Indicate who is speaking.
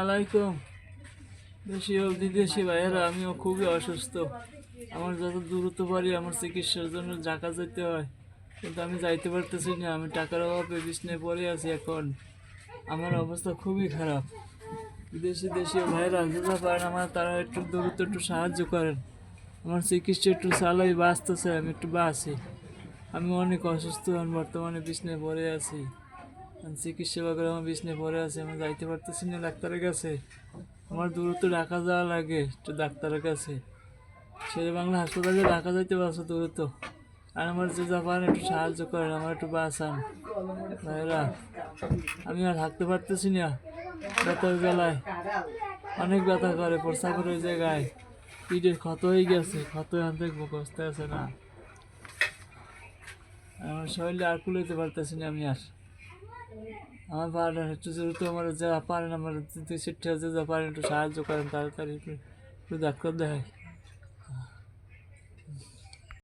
Speaker 1: আলাইকুম। দেশি হোক বিদেশি ভাইয়েরা, আমিও খুবই অসুস্থ। আমার যত দ্রুত পারি আমার চিকিৎসার জন্য ঢাকা যেতে হয়, কিন্তু আমি যাইতে পারতেছি না। আমি টাকার অভাবে বিছানায় পড়ে আছি এখন। আমার অবস্থা খুবই খারাপ। বিদেশি দেশীয় ভাইয়েরা যারা পারেন আমার, তারা একটু দ্রুত একটু সাহায্য করেন। আমার চিকিৎসা একটু চালাই বাঁচতেছে, আমি একটু বাঁচি। আমি অনেক অসুস্থ, আমি বর্তমানে বিছানায় পড়ে আছি। আমি চিকিৎসা করে আমার বিছানায় পড়ে আছি, আমি যাইতে পারতেছি না ডাক্তারের কাছে। আমার দ্রুত ঢাকা যাওয়া লাগে একটু ডাক্তারের কাছে। শেরে বাংলা হাসপাতালে ঢাকা যাইতে পারছো দ্রুত। আর আমার যে যা পারেন একটু সাহায্য করেন, আমার একটু বাঁচান ভাইরা। আমি আর হাঁটতে পারতেছি না ব্যথার বেলায়, অনেক ব্যথা করে, প্রস্রাব করে ওই জায়গায়। পিঠের ক্ষত হয়ে গেছে, ক্ষত এখান থেকে বসতে আছে না। আমার শরীরে আর কুলাইতে পারতেছি না আমি আর। আমার পারেন একটু দ্রুত, আমার যা পারেন আমার দুই চারটে যা পারেন একটু সাহায্য করেন, তাড়াতাড়ি একটু ডাক্তার দেখায়।